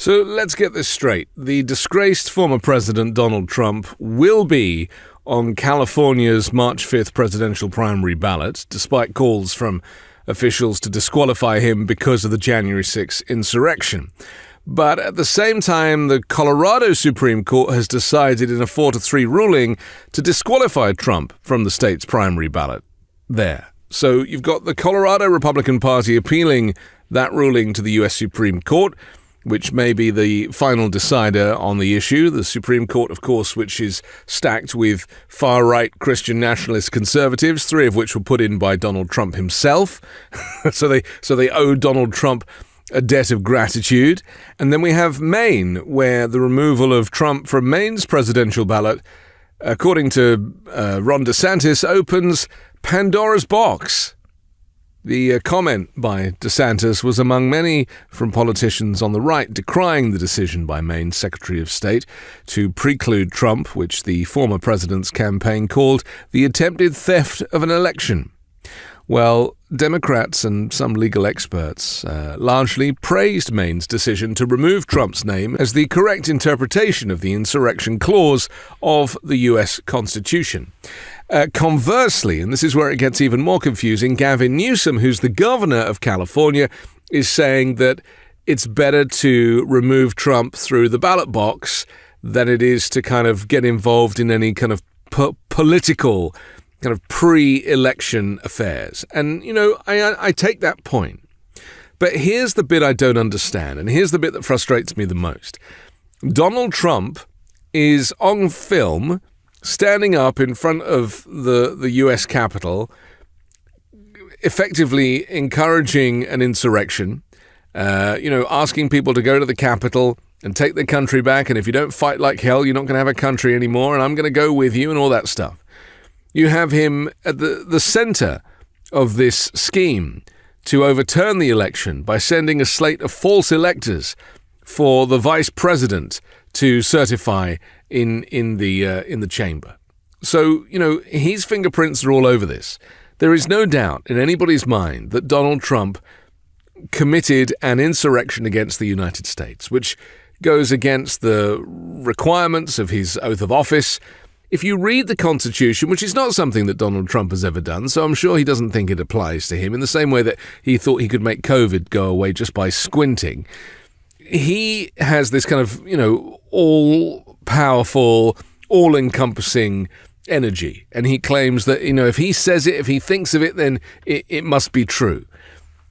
So let's get this straight. The disgraced former president Donald Trump will be on California's March 5th presidential primary ballot, despite calls from officials to disqualify him because of the January 6th insurrection. But at the same time, the Colorado Supreme Court has decided in a 4-3 ruling to disqualify Trump from the state's primary ballot there. So you've got the Colorado Republican Party appealing that ruling to the U.S. Supreme Court, which may be the final decider on the issue. The Supreme Court, of course, which is stacked with far-right Christian nationalist conservatives, 3 of which were put in by Donald Trump himself. So they owe Donald Trump a debt of gratitude. And then we have Maine, where the removal of Trump from Maine's presidential ballot, according to Ron DeSantis, opens Pandora's box. The comment by DeSantis was among many from politicians on the right decrying the decision by Maine's Secretary of State to preclude Trump, which the former president's campaign called the attempted theft of an election. Well, Democrats and some legal experts largely praised Maine's decision to remove Trump's name as the correct interpretation of the insurrection clause of the U.S. Constitution. Conversely, and this is where it gets even more confusing, Gavin Newsom, who's the governor of California, is saying that it's better to remove Trump through the ballot box than it is to kind of get involved in any kind of political kind of pre-election affairs. And, you know, I take that point. But here's the bit I don't understand, and here's the bit that frustrates me the most. Donald Trump is on film standing up in front of the U.S. Capitol, effectively encouraging an insurrection, asking people to go to the Capitol and take the country back, and if you don't fight like hell, you're not going to have a country anymore, and I'm going to go with you, and all that stuff. You have him at the center of this scheme to overturn the election by sending a slate of false electors for the vice president to certify in the chamber. So, you know, his fingerprints are all over this. There is no doubt in anybody's mind that Donald Trump committed an insurrection against the United States, which goes against the requirements of his oath of office. If you read the Constitution, which is not something that Donald Trump has ever done, so I'm sure he doesn't think it applies to him, in the same way that he thought he could make COVID go away just by squinting, he has this kind of, all-powerful, all-encompassing energy. And he claims that, if he says it, if he thinks of it, then it must be true.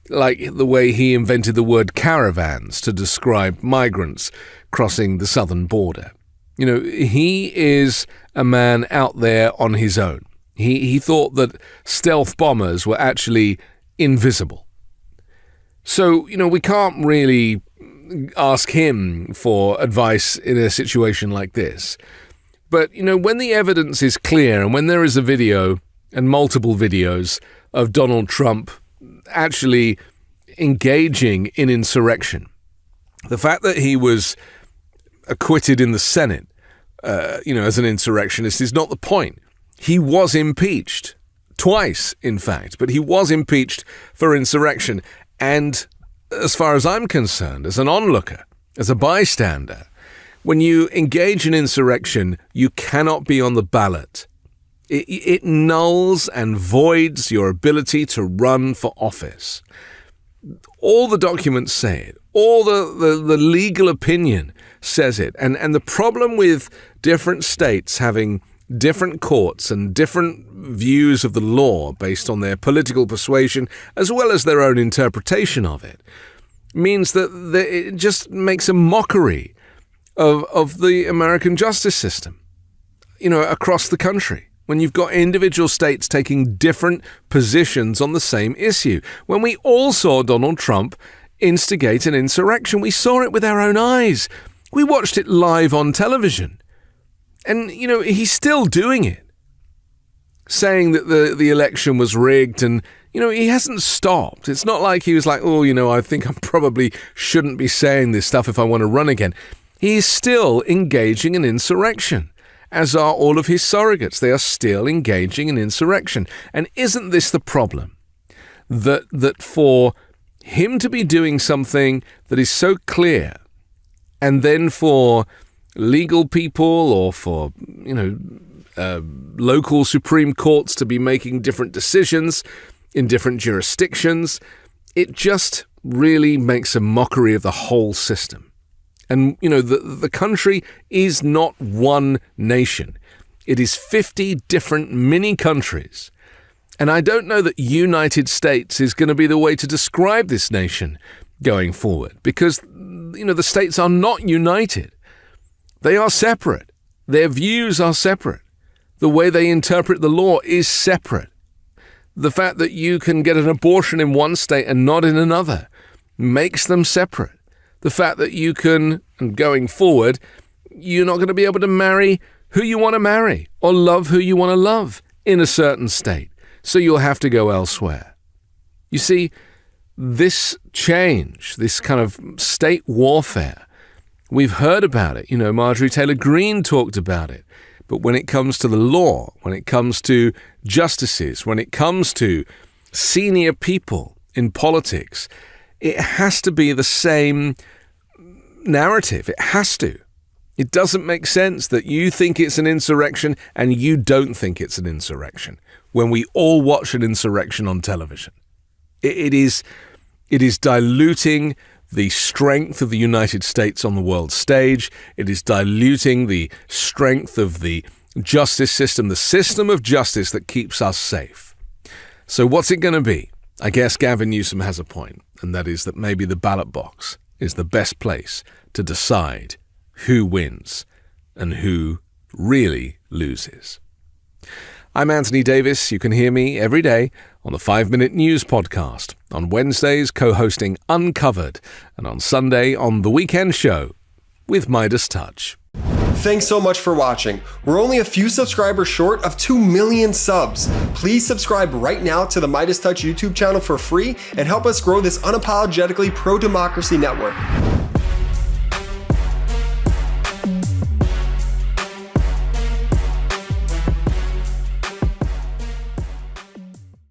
Like the way he invented the word caravans to describe migrants crossing the southern border. He is a man out there on his own. He thought that stealth bombers were actually invisible. So, we can't really ask him for advice in a situation like this. But, when the evidence is clear and when there is a video and multiple videos of Donald Trump actually engaging in insurrection, the fact that he was acquitted in the Senate, as an insurrectionist is not the point. He was impeached twice, in fact, but he was impeached for insurrection. And as far as I'm concerned, as an onlooker, as a bystander, when you engage in insurrection, you cannot be on the ballot. It nulls and voids your ability to run for office. All the documents say it. All the legal opinion says it. And the problem with different states having different courts and different views of the law based on their political persuasion, as well as their own interpretation of it, means that it just makes a mockery of the American justice system, across the country. When you've got individual states taking different positions on the same issue. When we all saw Donald Trump instigate an insurrection, we saw it with our own eyes. We watched it live on television. And, he's still doing it, saying that the election was rigged and, he hasn't stopped. It's not like he was like, I think I probably shouldn't be saying this stuff if I want to run again. He's still engaging in insurrection, as are all of his surrogates. They are still engaging in insurrection. And isn't this the problem? That for him to be doing something that is so clear And then for legal people or for, local Supreme Courts to be making different decisions in different jurisdictions, it just really makes a mockery of the whole system. And, the country is not one nation. It is 50 different mini countries. And I don't know that United States is going to be the way to describe this nation going forward, because, the states are not united. They are separate. Their views are separate. The way they interpret the law is separate. The fact that you can get an abortion in one state and not in another makes them separate. The fact that you can, and going forward, you're not going to be able to marry who you want to marry or love who you want to love in a certain state. So you'll have to go elsewhere. You see, this change, this kind of state warfare, we've heard about it. Marjorie Taylor Greene talked about it. But when it comes to the law, when it comes to justices, when it comes to senior people in politics, it has to be the same narrative. It has to. It doesn't make sense that you think it's an insurrection and you don't think it's an insurrection when we all watch an insurrection on television. It is diluting the strength of the United States on the world stage. It is diluting the strength of the justice system, the system of justice that keeps us safe. So what's it going to be? I guess Gavin Newsom has a point, and that is that maybe the ballot box is the best place to decide who wins and who really loses. I'm Anthony Davis. You can hear me every day on the 5-Minute News Podcast, on Wednesdays co-hosting Uncovered, and on Sunday on The Weekend Show with MeidasTouch. Thanks so much for watching. We're only a few subscribers short of 2 million subs. Please subscribe right now to the MeidasTouch YouTube channel for free and help us grow this unapologetically pro-democracy network.